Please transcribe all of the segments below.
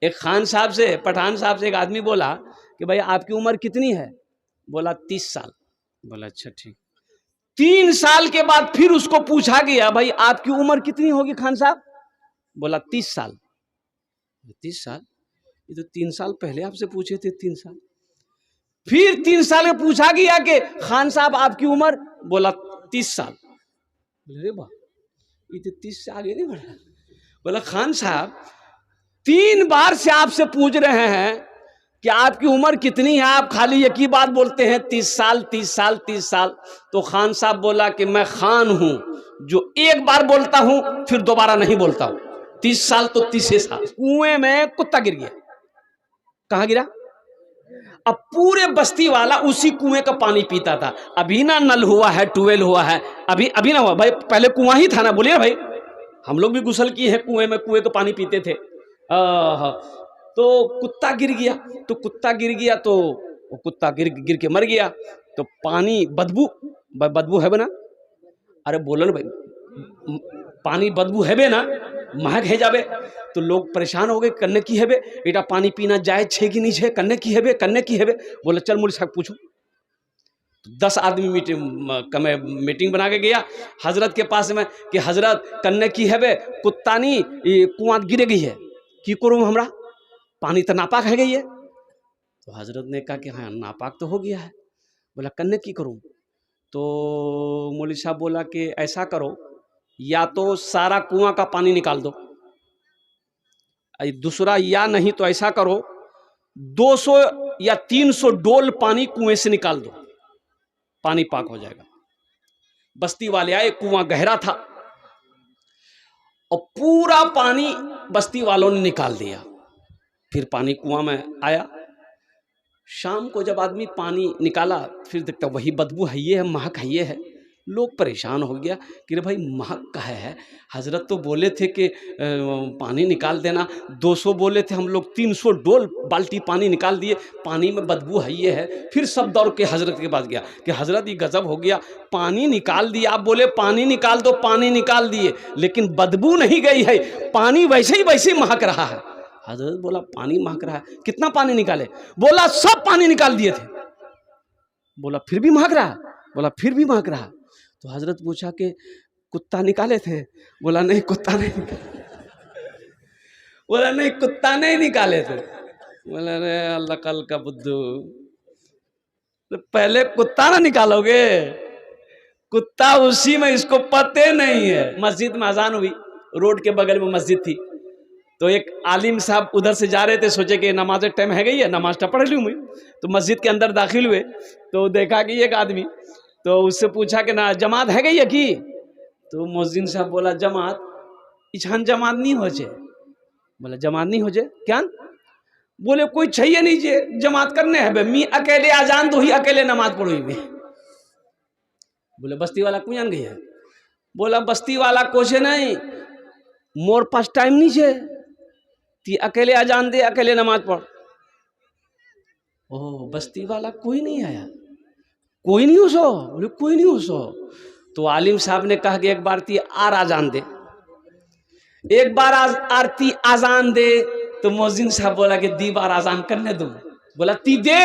एक खान साहब से, पठान साहब से एक आदमी बोला कि भाई आपकी उम्र कितनी है? बोला 30 साल। बोला अच्छा ठीक। 3 साल के बाद फिर उसको पूछा गया भाई आपकी उम्र कितनी होगी खान साहब? बोला 30 साल। 30 साल? ये तो 3 साल पहले आपसे पूछे थे 3 साल। फिर 3 साल में पूछा गया कि खान साहब आपकी उम्र? बोला 30 साल। बोले वाह, ये तो 30 से आगे नहीं बढ़ा। बोला खान साहब 3 बार से आपसे पूछ रहे हैं कि आपकी उम्र कितनी है, आप खाली एक ही बात बोलते हैं 30 साल 30 साल 30 साल। तो खान साहब बोला कि मैं खान हूं जो एक बार बोलता हूं फिर दोबारा नहीं बोलता हूं। 30 साल तो 30 साल। कुएं में कुत्ता गिर गया। कहां गिरा? अब पूरे बस्ती वाला उसी कुएं का पानी पीता था। अभी ना नल हुआ है, ट्यूबवेल हुआ है, अभी ना हुआ भाई, पहले कुआं ही था ना। बोलिए भाई, हम लोग भी गुसल किए हैं कुएं में, कुएं का पानी पीते थे। तो कुत्ता गिर गया। तो कुत्ता गिर गया तो वो कुत्ता गिर के मर गया। तो पानी बदबू है बना। अरे बोलो ना भाई, पानी बदबू है बे ना, महक है जाबे। तो लोग परेशान हो गए, करने की है बे बेटा, पानी पीना जायज छे कि नहीं छे, करने की है बे। बोले चल मुझे साहब पूछो। 10 आदमी मीटिंग बना के गया हजरत के पास में कि हजरत करने की है बे, कुत्ता नहीं कुआं गिरे गई है, की करूँ हमरा, पानी तो नापाक है गई है। तो हजरत ने कहा कि हाँ नापाक तो हो गया है। बोला करने की करूँ? तो मौलवी साहब बोला कि ऐसा करो, या तो सारा कुआं का पानी निकाल दो, दूसरा या नहीं तो ऐसा करो 200 या 300 डोल पानी कुएं से निकाल दो, पानी पाक हो जाएगा। बस्ती वाले आए, कुआं गहरा था और पूरा पानी बस्ती वालों ने निकाल दिया। फिर पानी कुआं में आया। शाम को जब आदमी पानी निकाला फिर देखता वही बदबू है, ये है, महक है, ये है। लोग परेशान हो गया कि रे भाई महक का है, हजरत तो बोले थे कि पानी निकाल देना, 200 बोले थे, हम लोग 300 डोल बाल्टी पानी निकाल दिए, पानी में बदबू है, ये है। फिर सब दौड़ के हजरत के पास गया कि हजरत ये गजब हो गया, पानी निकाल दिया, आप बोले पानी निकाल दो, पानी निकाल दिए, लेकिन बदबू नहीं गई है, पानी वैसे ही महक रहा है। हजरत बोला पानी महक रहा है, कितना पानी निकाले? बोला सब पानी निकाल दिए थे। बोला फिर भी महक रहा? बोला फिर भी महक रहा। तो हजरत पूछा कि कुत्ता निकाले थे? बोला नहीं कुत्ता नहीं निकाले। बोला नहीं कुत्ता नहीं निकाले थे। बोला अरे अल्लाह कल का बुद्धू, तो पहले कुत्ता ना निकालोगे? कुत्ता उसी में, इसको पते नहीं है। मस्जिद में अजान हुई, रोड के बगल में मस्जिद थी, तो एक आलिम साहब उधर से जा रहे थे, सोचे कि नमाज टाइम है गई है, नमाज तो पढ़ लूँ मैं। तो मस्जिद के अंदर दाखिल हुए तो देखा कि एक आदमी, तो उससे पूछा कि ना जमात है गई है की? तो मुअज्जिन साहब बोला जमात इछान जमात नहीं हो जे। बोला जमात नहीं हो जे क्या? बोले कोई चाहिए नहीं जे जमात करने है, मी अकेले आजान दो ही, अकेले नमाज पढ़ो ही। बोले बस्ती वाला क्यों जान गई है? बोला बस्ती वाला कोशे नहीं, मोर पास टाइम नहीं है, ती अकेले अजान दे, अकेले नमाज पढ़। ओ बस्ती वाला कोई नहीं आया, कोई नहीं हो सो? बोले कोई नहीं हो सो। तो आलिम साहब ने कहा कि एक बार ती आर आजान दे, एक बार आरती आजान दे। तो मुअज्जिन साहब बोला कि दी बार आजान करने दो। बोला ती दे।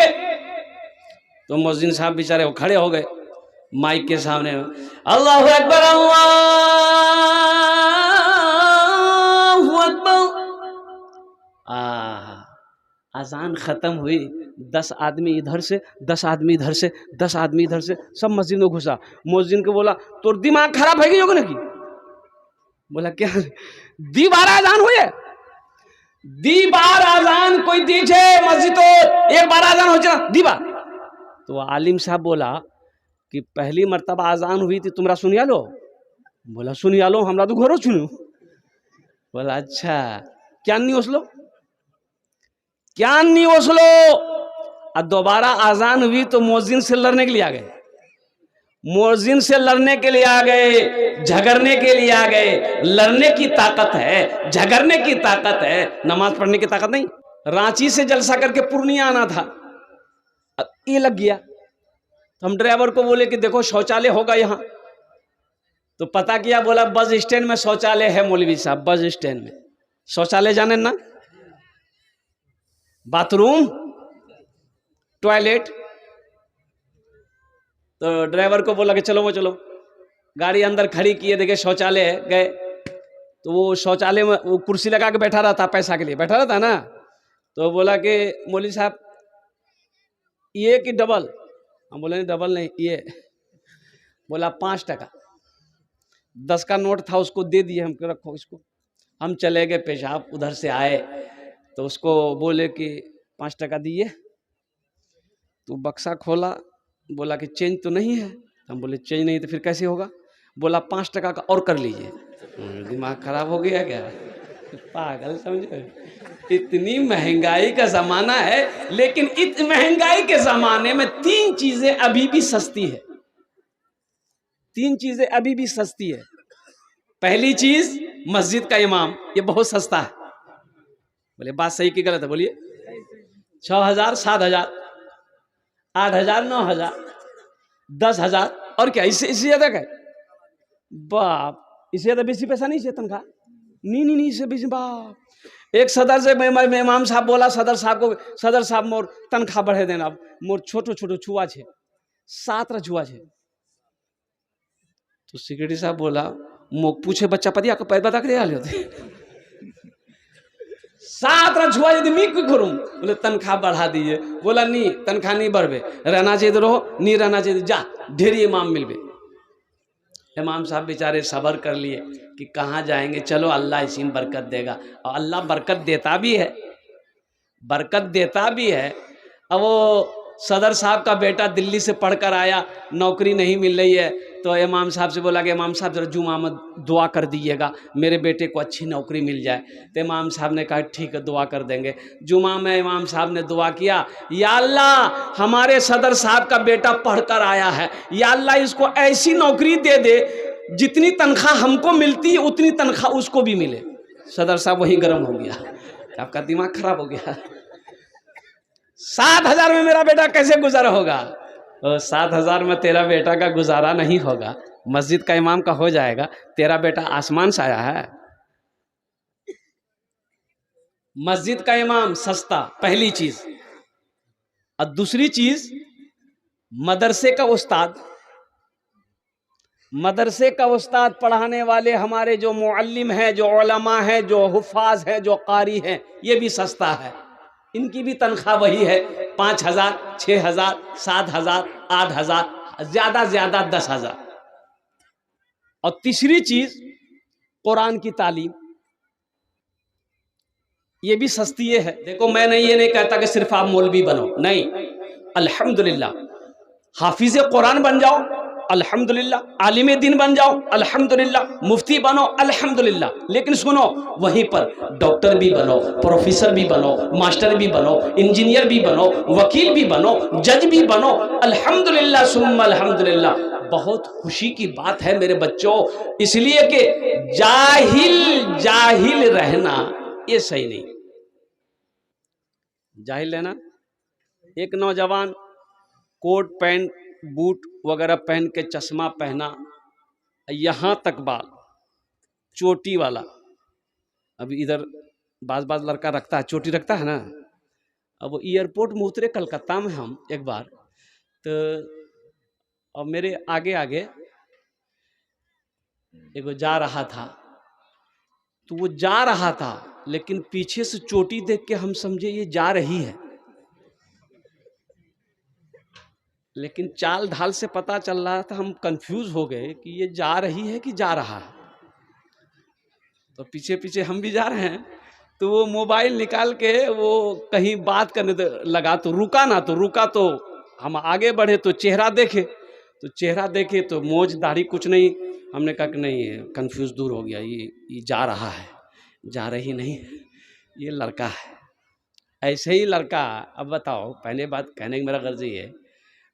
तो मुअज्जिन साहब बेचारे वो खड़े हो गए माइक के सामने, अल्लाहु अकबर अल्लाहु अकबर। अजान खत्म हुई, 10 आदमी इधर से, 10 आदमी इधर से, 10 आदमी इधर से, सब मस्जिद में घुसा। मुअज्जिन को बोला तो दिमाग खराब है कि योग की? बोला क्या? दी बार आजान हुए, दी बार आजान कोई दीजे मस्जिद तो एक बार आजान हो जाए दी बार। तो आलिम साहब बोला कि पहली मर्तबा आजान हुई थी तुमरा सुनिया लो? बोला सुनिया लो, हमरा तो घरों सुनू। बोला अच्छा क्या नहीं उसलो, क्या नहीं उसलो। और दोबारा आजान हुई तो मुअज्जिन से लड़ने के लिए आ गए, मुअज्जिन से लड़ने के लिए आ गए, झगड़ने के लिए आ गए। लड़ने की ताकत है, झगड़ने की ताकत है, नमाज पढ़ने की ताकत नहीं। रांची से जलसा करके पूर्णिया आना था, ये लग गया। तो हम ड्राइवर को बोले कि देखो शौचालय होगा यहाँ, तो पता किया, बोला बस स्टैंड में शौचालय है मौलवी साहब, बस स्टैंड में शौचालय जाने ना। Bathroom, toilet. तो ड्राइवर को बोला कि चलो वो चलो, गाड़ी अंदर खड़ी किए, देखे शौचालय है, गए। तो वो शौचालय में वो कुर्सी लगा के बैठा रहता, पैसा के लिए बैठा रहता ना। तो बोला कि मौलवी साहब ये कि डबल? हम बोले नहीं डबल नहीं, ये। बोला 5 टका। 10 का नोट था, उसको दे दिए, हमको रखो इसको। हम चले गए पेशाब, उधर से आए तो उसको बोले कि 5 टका दिए। तो बक्सा खोला, बोला कि चेंज तो नहीं है। हम बोले चेंज नहीं तो फिर कैसे होगा? बोला 5 टका का और कर लीजिए। दिमाग खराब हो गया क्या? पागल समझो। इतनी महंगाई का जमाना है, लेकिन इस महंगाई के जमाने में 3 चीजें अभी भी सस्ती है। 3 चीजें अभी भी सस्ती है। पहली चीज मस्जिद का इमाम, ये बहुत सस्ता है। बोले बात सही की गलत है? बोलिए। 6,000, 7,000, 8,000, 9,000, 10,000, और क्या इससे ज्यादा क्या? बाप, इससे ज्यादा बेसी पैसा नहीं चाहिए तनख्वाह। नहीं, इससे बेसी बाप। एक सदर से इमाम साहब बोला सदर साहब को, सदर साहब मोर तनख्वाह बढ़े देना, मोर छोटो छोटो छुआ छे, 7 छुआ छे। तो सिक्योरिटी साहब बोला, मोक पूछे बच्चा पतिया को पैर बता के आले होते 7 छुआ यदि मी क्यों करूं? बोले तनख्वाह बढ़ा दीजिए। बोला नहीं, तनख्वाह नहीं बढ़े, रहना चाहिए तो रहो, नहीं रहना चाहिए जा, ढेरी इमाम मिलबे। इमाम साहब बेचारे सब्र कर लिए कि कहाँ जाएंगे, चलो अल्लाह इसी में बरकत देगा। और अल्लाह बरकत देता भी है, बरकत देता भी है। अब वो सदर साहब का बेटा दिल्ली से पढ़कर आया, नौकरी नहीं मिल रही है, तो इमाम साहब से बोला कि इमाम साहब जरा जुमा में दुआ कर दीजिएगा, मेरे बेटे को अच्छी नौकरी मिल जाए। तो इमाम साहब ने कहा ठीक है, दुआ कर देंगे। जुमा में इमाम साहब ने दुआ किया, या अल्लाह हमारे सदर साहब का बेटा पढ़कर आया है, या अल्लाह इसको ऐसी नौकरी दे दे जितनी तनख्वाह हमको मिलती है उतनी तनख्वाह उसको भी मिले। सदर साहब वहीं गर्म हो गया, आपका दिमाग खराब हो गया। 7,000 में मेरा बेटा कैसे गुजारा होगा? 7,000 में तेरा बेटा का गुजारा नहीं होगा, मस्जिद का इमाम का हो जाएगा। तेरा बेटा आसमान से आया है। मस्जिद का इमाम सस्ता, पहली चीज। और दूसरी चीज मदरसे का उस्ताद, मदरसे का उस्ताद पढ़ाने वाले हमारे जो मुअल्लिम हैं, जो उलमा हैं, जो हुफ़ाज़ हैं, जो कारी हैं, ये भी सस्ता है। इनकी भी तनख्वाह वही है, 5,000, 6,000, 7,000, 8,000, ज्यादा 10,000। और तीसरी चीज कुरान की तालीम, ये भी सस्ती है। देखो मैंने ये नहीं कहता कि सिर्फ आप मौलवी बनो, नहीं, अल्हम्दुलिल्लाह हाफिज़ कुरान बन जाओ, अल्हम्दुलिल्लाह, आलिम दिन बन जाओ, अल्हम्दुलिल्लाह, मुफ्ती बनो, अल्हम्दुलिल्लाह। लेकिन सुनो, वहीं पर डॉक्टर भी बनो, प्रोफेसर भी बनो, मास्टर भी बनो, इंजीनियर भी बनो, वकील भी बनो, जज भी बनो, अल्हम्दुलिल्लाह सुम्मा अल्हम्दुलिल्लाह। बहुत खुशी की बात है मेरे बच्चों, इसलिए कि जाहिल रहना ये सही नहीं। जाहिल रहना, एक नौजवान कोट पैंट बूट वगैरह पहन के, चश्मा पहना, यहाँ तक बाल, चोटी वाला। अभी इधर बाज लड़का रखता है, चोटी रखता है ना। अब वो एयरपोर्ट में उतरे कलकत्ता में हम एक बार, तो अब मेरे आगे आगे एगो जा रहा था, तो वो जा रहा था लेकिन पीछे से चोटी देख के हम समझे ये जा रही है, लेकिन चाल ढाल से पता चल रहा था, हम कंफ्यूज हो गए कि ये जा रही है कि जा रहा है। तो पीछे पीछे हम भी जा रहे हैं, तो वो मोबाइल निकाल के वो कहीं बात करने लगा, तो रुका ना, तो रुका तो हम आगे बढ़े, तो चेहरा देखे तो मोज दाढ़ी कुछ नहीं। हमने कहा कि नहीं, कंफ्यूज दूर हो गया, ये जा रहा है, जा रही नहीं, ये लड़का है, ऐसे ही लड़का। अब बताओ, पहले बात कहने की मेरा गर्ज ये है,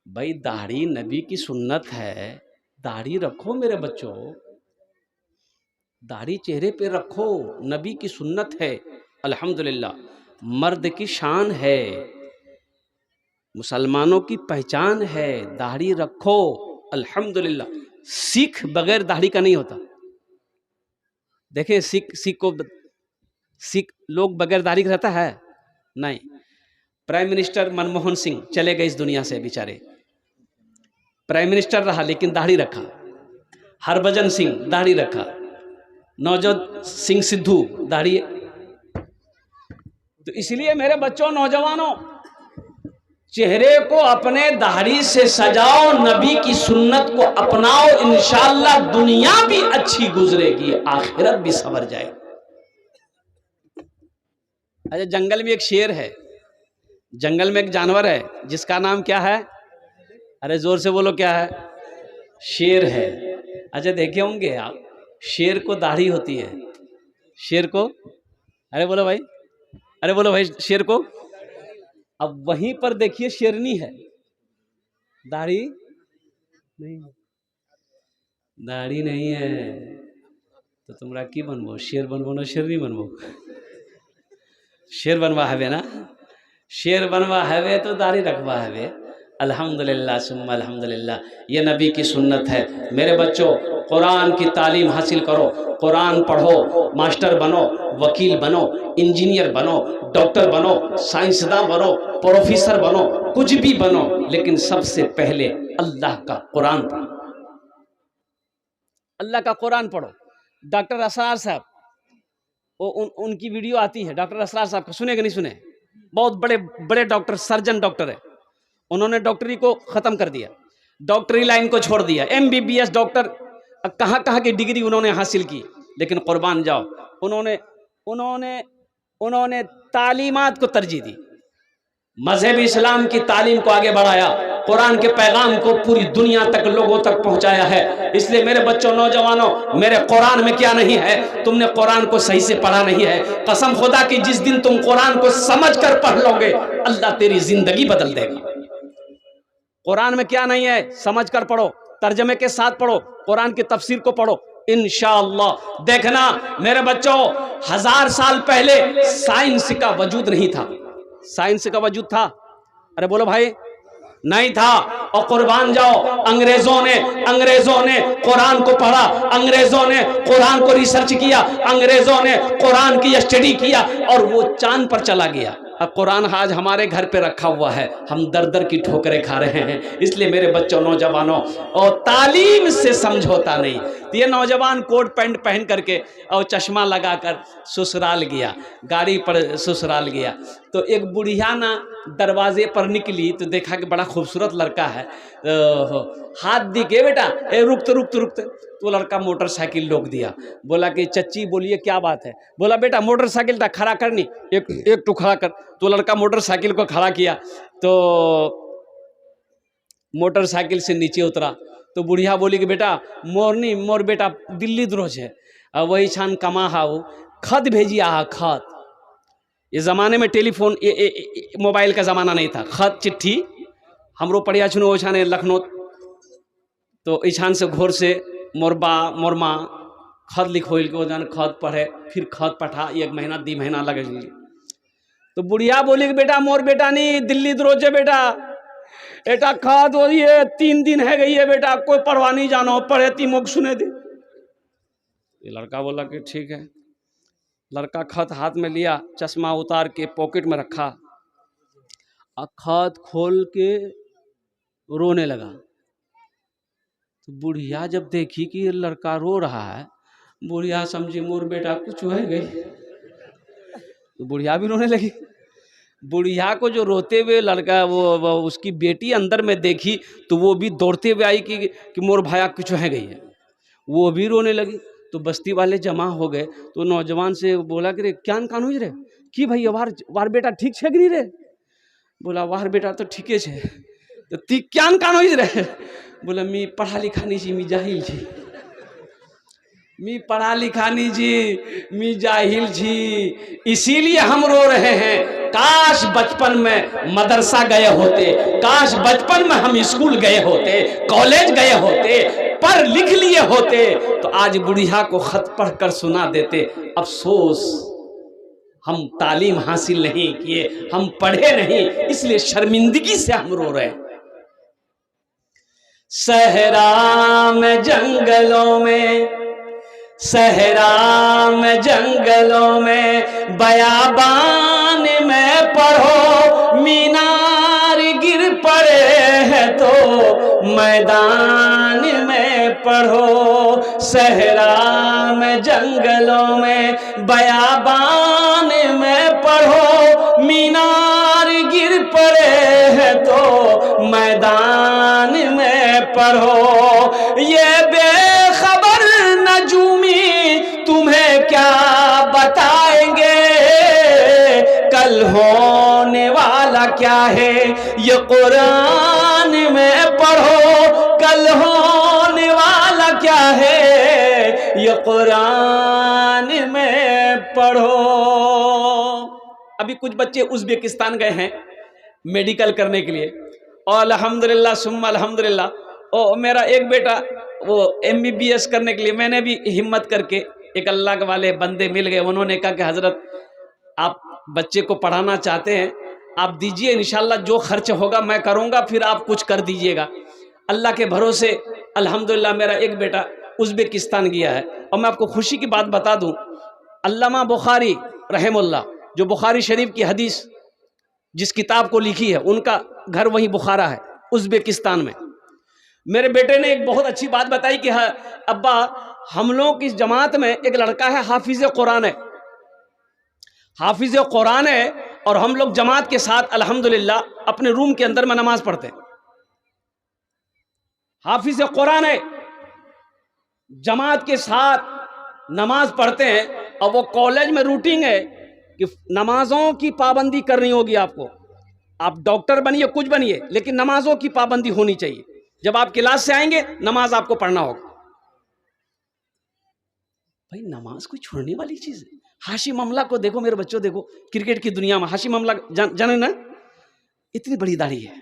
भाई दाढ़ी नबी की सुन्नत है, दाढ़ी रखो मेरे बच्चों, दाढ़ी चेहरे पे रखो, नबी की सुन्नत है, अल्हम्दुलिल्लाह, मर्द की शान है, मुसलमानों की पहचान है, दाढ़ी रखो, अल्हम्दुलिल्लाह। सिख बगैर दाढ़ी का नहीं होता। देखें सिख लोग बगैर दाढ़ी का रहता है नहीं। प्राइम मिनिस्टर मनमोहन सिंह चले गए इस दुनिया से बेचारे, प्राइम मिनिस्टर रहा लेकिन दाढ़ी रखा। हरभजन सिंह दाढ़ी रखा, नवजोत सिंह सिद्धू दाढ़ी। तो इसलिए मेरे बच्चों, नौजवानों, चेहरे को अपने दाढ़ी से सजाओ, नबी की सुन्नत को अपनाओ, इंशाअल्लाह दुनिया भी अच्छी गुजरेगी, आखिरत भी संवर जाएगी। अच्छा, जंगल में एक शेर है, जंगल में एक जानवर है जिसका नाम क्या है? अरे जोर से बोलो, क्या है? शेर है। अच्छा, देखे होंगे आप, शेर को दाढ़ी होती है, शेर को, अरे बोलो भाई, अरे बोलो भाई, शेर को। अब वहीं पर देखिए शेरनी है, दाढ़ी नहीं, दाढ़ी नहीं है, तो तुमरा की बनबो? शेर बनबो ना शेरनी बनबो? शेर बनवा हवे ना, शेर बनवा हवे तो दाढ़ी रखवा हवे। अल्हम्दुलिल्लाह सुम्मा अल्हम्दुलिल्लाह, ये नबी की सुन्नत है। मेरे बच्चों, कुरान की तालीम हासिल करो, कुरान पढ़ो, मास्टर बनो, वकील बनो, इंजीनियर बनो, डॉक्टर बनो, साइंसदान बनो, प्रोफेसर बनो, कुछ भी बनो, लेकिन सबसे पहले अल्लाह का कुरान पढ़ो, अल्लाह का कुरान पढ़ो। डॉक्टर असरार साहब, वो उनकी वीडियो आती है, डॉक्टर असरार साहब को सुने कि नहीं सुने? बहुत बड़े बड़े डॉक्टर, सर्जन डॉक्टर है। उन्होंने डॉक्टरी को ख़त्म कर दिया, डॉक्टरी लाइन को छोड़ दिया, MBBS डॉक्टर, कहाँ कहाँ की डिग्री उन्होंने हासिल की, लेकिन कुर्बान जाओ, उन्होंने उन्होंने उन्होंने तालीमात को तरजीह दी, मजहब इस्लाम की तालीम को आगे बढ़ाया, कुरान के पैगाम को पूरी दुनिया तक लोगों तक पहुंचाया है। इसलिए मेरे बच्चों, नौजवानों, मेरे कुरान में क्या नहीं है? तुमने कुरान को सही से पढ़ा नहीं है। कसम खुदा की, जिस दिन तुम कुरान को समझ कर पढ़ लोगे, अल्लाह तेरी जिंदगी बदल देगा। कुरान में क्या नहीं है? समझ कर पढ़ो, तर्जमे के साथ पढ़ो, कुरान की तफसीर को पढ़ो, इंशाअल्लाह। देखना मेरे बच्चों, 1000 साल पहले साइंस का वजूद नहीं था। साइंस का वजूद था? अरे बोलो भाई, नहीं था। और कुर्बान जाओ, अंग्रेजों ने कुरान को पढ़ा, अंग्रेजों ने कुरान को रिसर्च किया, अंग्रेजों ने कुरान की स्टडी किया, और वो चांद पर चला गया। अब कुरान आज हमारे घर पे रखा हुआ है, हम दर दर की ठोकरें खा रहे हैं। इसलिए मेरे बच्चों, नौजवानों, और तालीम से समझौता नहीं। तो ये नौजवान कोट पैंट पहन करके और चश्मा लगाकर ससुराल गया, गाड़ी पर ससुराल गया, तो एक बुढ़िया ना दरवाजे पर निकली, तो देखा कि बड़ा खूबसूरत लड़का है, हाथ दी के बेटा, ए रुकते रुकते रुकते, तो लड़का मोटरसाइकिल रोक दिया, बोला कि चच्ची बोलिए क्या बात है? बोला बेटा मोटरसाइकिल था खड़ा करनी, एक तो खड़ा कर। तो लड़का मोटरसाइकिल को खड़ा किया, तो मोटरसाइकिल से नीचे उतरा, तो बुढ़िया बोली कि बेटा मोरनी मोर बेटा दिल्ली द्रोज है, वही छान कमा हाउ, खत भेजी आ खत। ये ज़माने में टेलीफोन मोबाइल का ज़माना नहीं था, खत चिट्ठी हमरो पढ़िया छुनो ओ छाने लखनऊ, तो ईछान से घोर से मोरबा मोरमा खत लिखोल के जान खत पढ़े, फिर खत पठा, 1 महीना 2 महीना लगे। तो बुढ़िया बोली कि बेटा मोर बेटा नहीं दिल्ली द्रोज है बेटा, एटा खत हो ये 3 दिन है गई है बेटा, कोई पढ़वा नहीं जानो, पढ़े ती मुख सुने दे। ये लड़का बोला कि ठीक है। लड़का खत हाथ में लिया, चश्मा उतार के पॉकेट में रखा, और खत खोल के रोने लगा। तो बुढ़िया जब देखी कि ये लड़का रो रहा है, बुढ़िया समझी मोर बेटा कुछ है गई, तो बुढ़िया भी रोने लगी। बुढ़िया को जो रोते हुए लड़का वो उसकी बेटी अंदर में देखी, तो वो भी दौड़ते हुए आई कि मोर भाया कुछ है गई है, वो भी रोने लगी। तो बस्ती वाले जमा हो गए, तो नौजवान से बोला कि रे क्या कान हो रे कि भाई वार बेटा ठीक है कि नहीं रे? बोला वार बेटा तो ठीक है। तो ती क्या कान हो रे? बोला मी पढ़ा लिखा नहीं जी, मी जाहिल जी, मी पढ़ा लिखा नहीं जी, मी जाहिल जी, इसीलिए हम रो रहे हैं। काश बचपन में मदरसा गए होते, काश बचपन में हम स्कूल गए होते, कॉलेज गए होते, पढ़ लिख लिए होते, तो आज बुढ़िया को खत पढ़कर सुना देते। अफसोस हम तालीम हासिल नहीं किए, हम पढ़े नहीं, इसलिए शर्मिंदगी से हम रो रहे हैं। सहरा में जंगलों में, सहरा में जंगलों में, बयाबान में पढ़ो मी मैदान में पढ़ो, सहरा में जंगलों में बयाबान में पढ़ो, मीनार गिर पड़े हैं तो मैदान में पढ़ो। ये बेखबर नजूमी तुम्हें क्या बताएंगे, कल होने वाला क्या है ये कुरान में पढ़ो, कल होने वाला क्या है ये कुरान में पढ़ो। अभी कुछ बच्चे उज़्बेकिस्तान गए हैं मेडिकल करने के लिए, और अल्हम्दुलिल्लाह सुम्मा अल्हम्दुलिल्लाह। और मेरा एक बेटा वो MBBS करने के लिए, मैंने भी हिम्मत करके, एक अल्लाह के वाले बंदे मिल गए, उन्होंने कहा कि हज़रत आप बच्चे को पढ़ाना चाहते हैं, आप दीजिए, इंशाल्लाह जो खर्च होगा मैं करूँगा, फिर आप कुछ कर दीजिएगा। अल्लाह के भरोसे अल्हम्दुलिल्लाह मेरा एक बेटा उज़्बेकिस्तान गया है। और मैं आपको खुशी की बात बता दूँ, अल्लामा बुखारी रहमुल्लाह, जो बुखारी शरीफ की हदीस जिस किताब को लिखी है, उनका घर वहीं बुखारा है उज़्बेकिस्तान में। मेरे बेटे ने एक बहुत अच्छी बात बताई कि हाँ अब्बा, हम लोग की जमात में एक लड़का है हाफिज़ कुरान है, हाफिज़ कुरान है, और हम लोग जमात के साथ अल्हम्दुलिल्लाह अपने रूम के अंदर में नमाज पढ़ते हैं। हाफिज़ कुरान है, जमात के साथ नमाज पढ़ते हैं, और वो कॉलेज में रूटीन है कि नमाजों की पाबंदी करनी होगी आपको। आप डॉक्टर बनिए, कुछ बनिए, लेकिन नमाजों की पाबंदी होनी चाहिए। जब आप क्लास से आएंगे नमाज आपको पढ़ना होगा। भाई नमाज कोई छोड़ने वाली चीज है। हाशिम अमला को देखो, मेरे बच्चों देखो, क्रिकेट की दुनिया में हाशिम अमला जाने ना, इतनी बड़ी दाढ़ी है,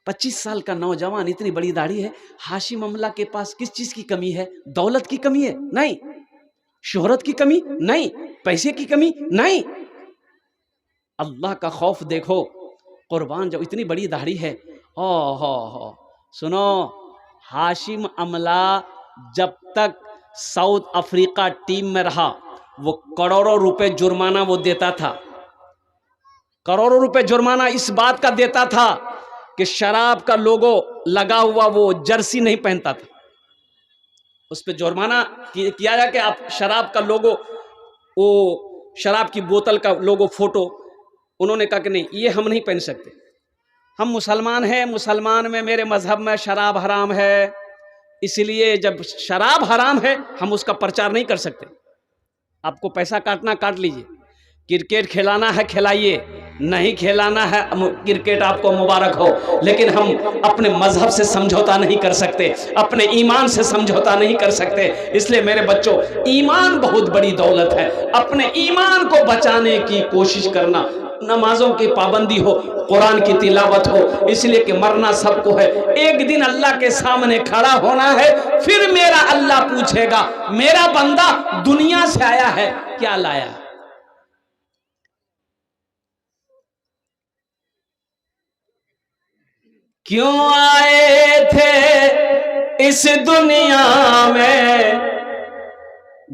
25 साल का नौजवान, इतनी बड़ी दाढ़ी है। हाशिम अमला के पास किस चीज की कमी है? दौलत की कमी है? नहीं। शोहरत की कमी? नहीं। पैसे की कमी? नहीं। अल्लाह का खौफ देखो, कुर्बान, जब इतनी बड़ी दाढ़ी है। हो सुनो, हाशिम अमला जब तक साउथ अफ्रीका टीम में रहा, वो करोड़ों रुपए जुर्माना वो देता था, करोड़ों रुपए जुर्माना इस बात का देता था कि शराब का लोगो लगा हुआ वो जर्सी नहीं पहनता था। उस पर जुर्माना किया जा कि आप शराब का लोगो, वो शराब की बोतल का लोगो, फोटो, उन्होंने कहा कि नहीं, ये हम नहीं पहन सकते, हम मुसलमान हैं, मुसलमान में मेरे मजहब में शराब हराम है, इसलिए जब शराब हराम है हम उसका प्रचार नहीं कर सकते। आपको पैसा काटना काट लीजिए, क्रिकेट खिलाना है खिलाइए, नहीं खिलाना है क्रिकेट आपको मुबारक हो, लेकिन हम अपने मजहब से समझौता नहीं कर सकते, अपने ईमान से समझौता नहीं कर सकते। इसलिए मेरे बच्चों, ईमान बहुत बड़ी दौलत है, अपने ईमान को बचाने की कोशिश करना। नमाजों की पाबंदी हो, कुरान की तिलावत हो, इसलिए कि मरना सबको है, एक दिन अल्लाह के सामने खड़ा होना है, फिर मेरा अल्लाह पूछेगा, मेरा बंदा दुनिया से आया है क्या लाया? क्यों आए थे इस दुनिया में,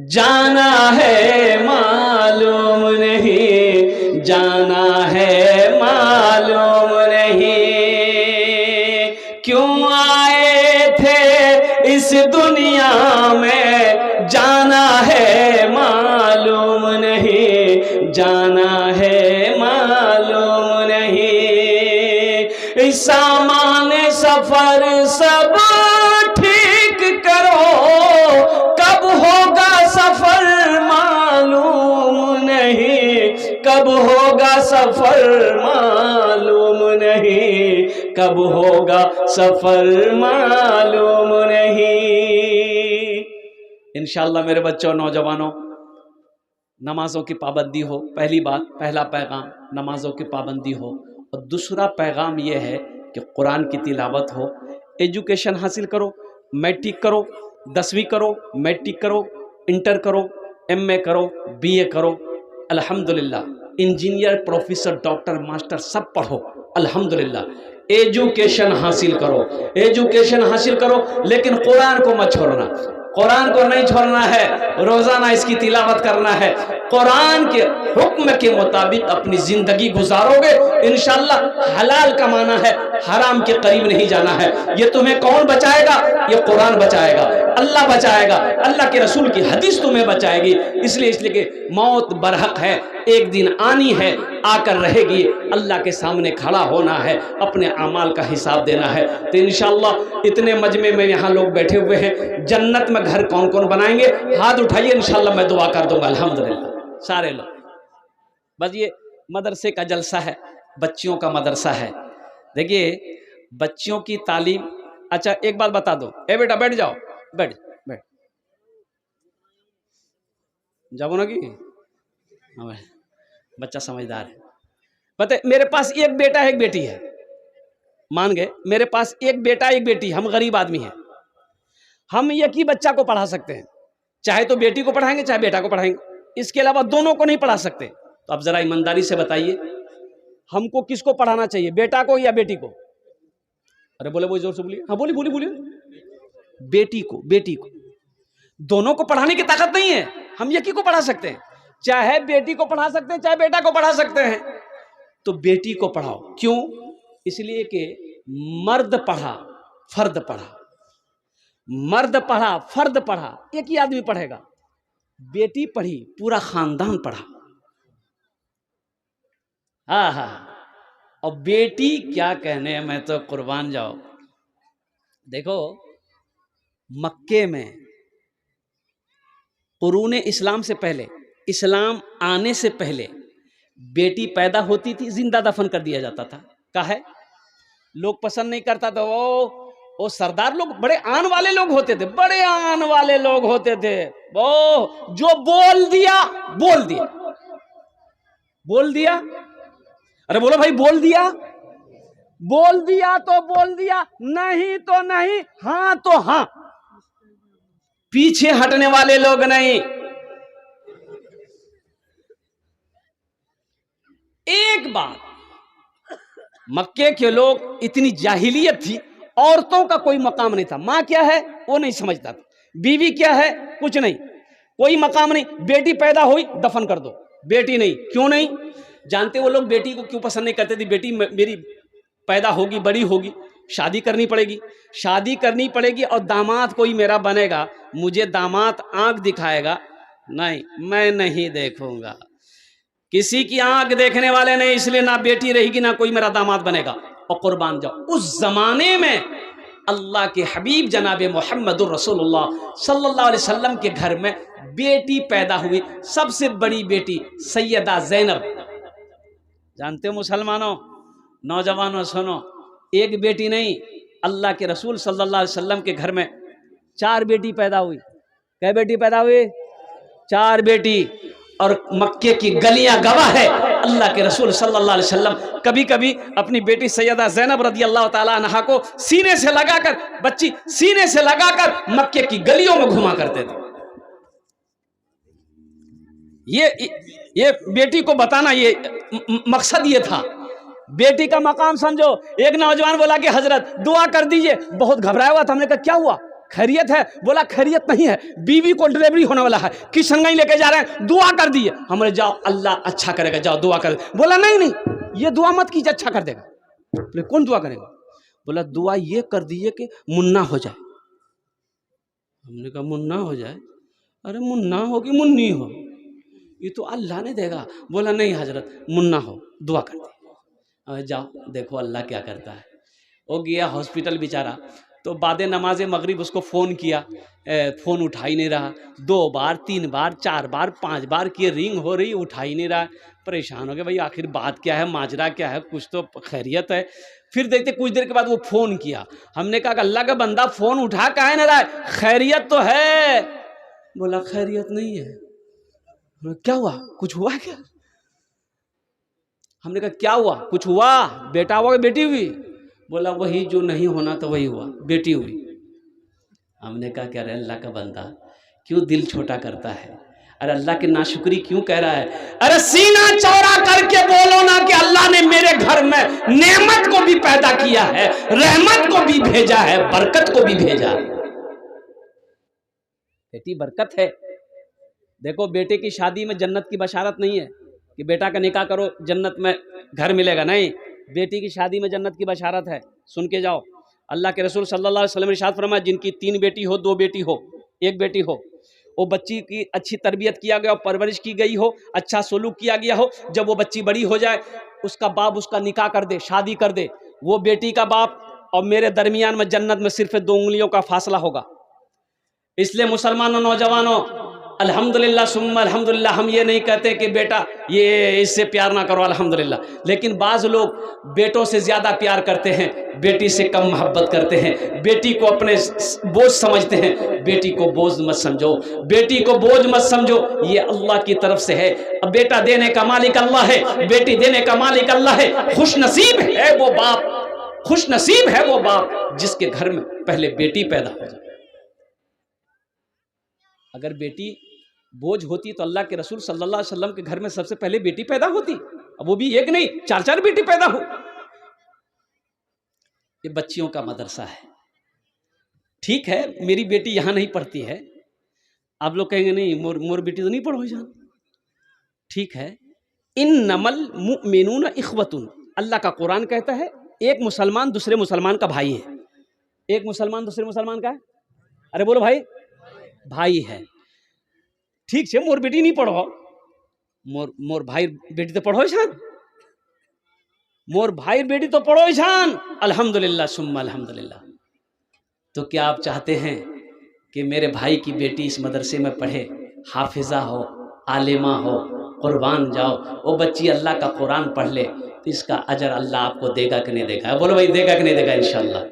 जाना है मालूम नहीं, जाना है मालूम नहीं। क्यों आए थे इस दुनिया में, जाना है मालूम नहीं, जाना है मालूम नहीं। सामान सफर सब ठीक करो, कब होगा सफर मालूम नहीं, कब होगा सफर मालूम नहीं, कब होगा सफर मालूम नहीं। इंशाअल्लाह मेरे बच्चों, नौजवानों, नमाजों की पाबंदी हो, पहली बात, पहला पैगाम नमाजों की पाबंदी हो, और दूसरा पैगाम यह है कि कुरान की तिलावत हो, एजुकेशन हासिल करो, मैट्रिक करो, 10वीं करो, मैट्रिक करो, इंटर करो, MA करो, BA करो, अल्हम्दुलिल्लाह, इंजीनियर, प्रोफेसर, डॉक्टर, मास्टर सब पढ़ो, अल्हम्दुलिल्लाह। एजुकेशन हासिल करो, एजुकेशन हासिल करो, लेकिन कुरान को मत छोड़ना। कुरान को नहीं छोड़ना है, रोजाना इसकी तिलावत करना है, कुरान के हुक्म के मुताबिक अपनी जिंदगी गुजारोगे, इंशाअल्लाह हलाल कमाना है, हराम के करीब नहीं जाना है। ये तुम्हें कौन बचाएगा? ये कुरान बचाएगा, अल्लाह बचाएगा, अल्लाह के रसूल की हदीस तुम्हें बचाएगी। इसलिए कि मौत बरहक है, एक दिन आनी है, आकर रहेगी, अल्लाह के सामने खड़ा होना है, अपने अमाल का हिसाब देना है। तो इंशाअल्लाह इतने मजमे में यहाँ लोग बैठे हुए हैं, जन्नत में घर कौन कौन बनाएंगे? हाथ उठाइए, इंशाअल्लाह मैं दुआ कर दूंगा। अल्हम्दुलिल्लाह सारे लोग। बस ये मदरसे का जलसा है, बच्चियों का मदरसा है। देखिए बच्चियों की तालीम, अच्छा एक बात बता दो, ए बेटा बैठ जाओ, बैठ बैठ जाओ ना कि बच्चा समझदार है। पता है मेरे पास एक बेटा एक बेटी है, मान गए मेरे पास एक बेटा एक बेटी, हम गरीब आदमी हैं, हम एक ही बच्चा को पढ़ा सकते हैं, चाहे तो बेटी को पढ़ाएंगे चाहे बेटा को पढ़ाएंगे, इसके अलावा दोनों को नहीं पढ़ा सकते। तो आप जरा ईमानदारी से बताइए हमको किसको पढ़ाना चाहिए, बेटा को या बेटी को? अरे बोले जोर से बोलिए, हाँ बोलिए बोलिए बोलिए। बेटी को, बेटी को। दोनों को पढ़ाने की ताकत नहीं है, हम एक ही को पढ़ा सकते हैं, चाहे बेटी को पढ़ा सकते हैं चाहे बेटा को पढ़ा सकते हैं। तो बेटी को पढ़ाओ, क्यों? इसलिए कि मर्द पढ़ा फर्द पढ़ा, मर्द पढ़ा फर्द पढ़ा, एक ही आदमी पढ़ेगा। बेटी पढ़ी पूरा खानदान पढ़ा। हाँ हाँ, और बेटी क्या कहने, मैं तो कुर्बान जाओ। देखो मक्के में कुरूने इस्लाम से पहले, इस्लाम आने से पहले बेटी पैदा होती थी जिंदा दफन कर दिया जाता था। काहे? लोग पसंद नहीं करता था, वो सरदार लोग बड़े आन वाले लोग होते थे, बड़े आन वाले लोग होते थे, वो जो बोल दिया बोल दिया, बोल दिया, अरे बोलो भाई बोल दिया, बोल दिया तो बोल दिया, नहीं तो नहीं, हाँ तो हाँ, पीछे हटने वाले लोग नहीं। एक बात, मक्के के लोग इतनी जाहिलियत थी, औरतों का कोई मकाम नहीं था। माँ क्या है वो नहीं समझता था, बीवी क्या है कुछ नहीं, कोई मकाम नहीं। बेटी पैदा हुई दफन कर दो, बेटी नहीं। क्यों नहीं? जानते वो लोग बेटी को क्यों पसंद नहीं करते थे? बेटी मेरी पैदा होगी, बड़ी होगी, शादी करनी पड़ेगी, शादी करनी पड़ेगी, और दामाद कोई मेरा बनेगा, मुझे दामाद आंख दिखाएगा, नहीं मैं नहीं देखूंगा, किसी की आंख देखने वाले नहीं, इसलिए ना बेटी रहेगी ना कोई मेरा दामाद बनेगा। और कुर्बान जाओ, उस जमाने में अल्लाह के हबीब जनाब मोहम्मदुर रसूलुल्लाह सल्लल्लाहु अलैहि वसल्लम के घर में बेटी पैदा हुई, सबसे बड़ी बेटी सैयदा ज़ैनब। जानते हो मुसलमानों, नौजवानों सुनो, एक बेटी नहीं, अल्लाह के रसूल सल्लल्लाहु अलैहि वसल्लम के घर में 4 बेटी पैदा हुई। क्या बेटी पैदा हुई? 4 बेटी। और मक्के की गलियां गवाह है, अल्लाह के रसूल सल्लल्लाहु अलैहि वसल्लम कभी कभी अपनी बेटी सैयदा ज़ैनब रज़ियल्लाहु ताला अन्हा को सीने से लगाकर, बच्ची सीने से लगाकर मक्के की गलियों में घुमा करते थे। ये बेटी को बताना, ये मकसद ये था, बेटी का मकाम समझो। एक नौजवान बोला कि हजरत दुआ कर दीजिए, बहुत घबराया हुआ था। हमने कहा क्या हुआ, खैरियत है? बोला खैरियत नहीं है, बीवी को डिलीवरी होने वाला है, किशनगंज लेके जा रहे हैं, दुआ कर दिए। हमने जाओ अल्लाह अच्छा करेगा, जाओ दुआ कर। बोला नहीं नहीं ये दुआ मत कीजिए, अच्छा कर देगा। बोले कौन दुआ करेगा? बोला दुआ ये कर दीजिए कि मुन्ना हो जाए। हमने कहा मुन्ना हो जाए? अरे मुन्ना हो कि मुन्नी हो, ये तो अल्लाह ने देगा। बोला नहीं हजरत मुन्ना हो, दुआ कर दी। जाओ देखो अल्लाह क्या करता है। वो गया हॉस्पिटल बेचारा, तो बाद नमाज मगरिब उसको फ़ोन किया, फ़ोन उठा ही नहीं रहा। 2 बार 3 बार 4 बार 5 बार किए, रिंग हो रही, उठा ही नहीं रहा। परेशान हो गए, भाई आखिर बात क्या है, माजरा क्या है, कुछ तो खैरियत है। फिर देखते कुछ देर के बाद वो फ़ोन किया। हमने कहा अल्लाह का बंदा फ़ोन उठा काहे नहीं रहा है, खैरियत तो है? बोला खैरियत नहीं है। क्या हुआ, कुछ हुआ क्या? हमने कहा क्या हुआ, कुछ हुआ? बेटा हुआ कि बेटी हुई? बोला वही जो नहीं होना था वही हुआ, बेटी हुई। हमने कहा क्या रे अल्लाह का बंदा, क्यों दिल छोटा करता है? अरे अल्लाह की नाशुक्री क्यों कह रहा है? अरे सीना चौड़ा करके बोलो ना कि अल्लाह ने मेरे घर में नेमत को भी पैदा किया है, रहमत को भी भेजा है, बरकत को भी भेजा है। बेटी बरकत है। देखो बेटे की शादी में जन्नत की बशारत नहीं है कि बेटा का निकाह करो जन्नत में घर मिलेगा, नहीं, बेटी की शादी में जन्नत की बशारत है। सुन के जाओ, अल्लाह के रसूल सल्लल्लाहु अलैहि वसल्लम ने इरशाद फरमाया, जिनकी 3 बेटी हो, 2 बेटी हो, 1 बेटी हो, वो बच्ची की अच्छी तरबियत किया गया, परवरिश की गई हो, अच्छा सलूक किया गया हो, जब वो बच्ची बड़ी हो जाए उसका बाप उसका निकाह कर दे, शादी कर दे, वो बेटी का बाप और मेरे दरमियान में जन्नत में सिर्फ 2 उंगलियों का फासला होगा। इसलिए मुसलमानों, नौजवानों, अल्हम्दुलिल्लाह सुम्मा अल्हम्दुलिल्लाह, हम ये नहीं कहते कि बेटा ये इससे प्यार ना करो, अल्हम्दुलिल्लाह, लेकिन बाज़ लोग बेटों से ज़्यादा प्यार करते हैं, बेटी से कम मोहब्बत करते हैं, बेटी को अपने बोझ समझते हैं। बेटी को बोझ मत समझो, बेटी को बोझ मत समझो, ये अल्लाह की तरफ से है। अब बेटा देने का मालिक अल्लाह है, बेटी देने का मालिक अल्लाह है। खुश नसीब है वो बाप, खुश नसीब है वो बाप जिसके घर में पहले बेटी पैदा हो जाए। अगर बेटी बोझ होती तो अल्लाह के रसूल सल्लल्लाहु अलैहि वसल्लम के घर में सबसे पहले बेटी पैदा होती, अब वो भी एक नहीं 4-4 बेटी पैदा हो। ये बच्चियों का मदरसा है। ठीक है, मेरी बेटी यहां नहीं पढ़ती है, आप लोग कहेंगे नहीं मोर बेटी तो नहीं पढ़ो जान, ठीक है। इन्नमल मुमिनून इख्वतुन, अल्लाह का कुरान कहता है एक मुसलमान दूसरे मुसलमान का भाई है। एक मुसलमान दूसरे मुसलमान का है, अरे बोलो भाई, भाई है। ठीक है, मोर बेटी नहीं पढ़ो, मोर भाई बेटी तो पढ़ो छान, मोर भाई बेटी तो पढ़ो छान, अल्हम्दुलिल्लाह सुम्मा अल्हम्दुलिल्लाह। तो क्या आप चाहते हैं कि मेरे भाई की बेटी इस मदरसे में पढ़े, हाफिजा हो, आलिमा हो, कुर्बान जाओ, वो बच्ची अल्लाह का कुरान पढ़ ले, तो इसका अजर अल्लाह आपको देगा कि नहीं देगा? बोलो भाई, देगा कि नहीं देगा? इंशाअल्लाह।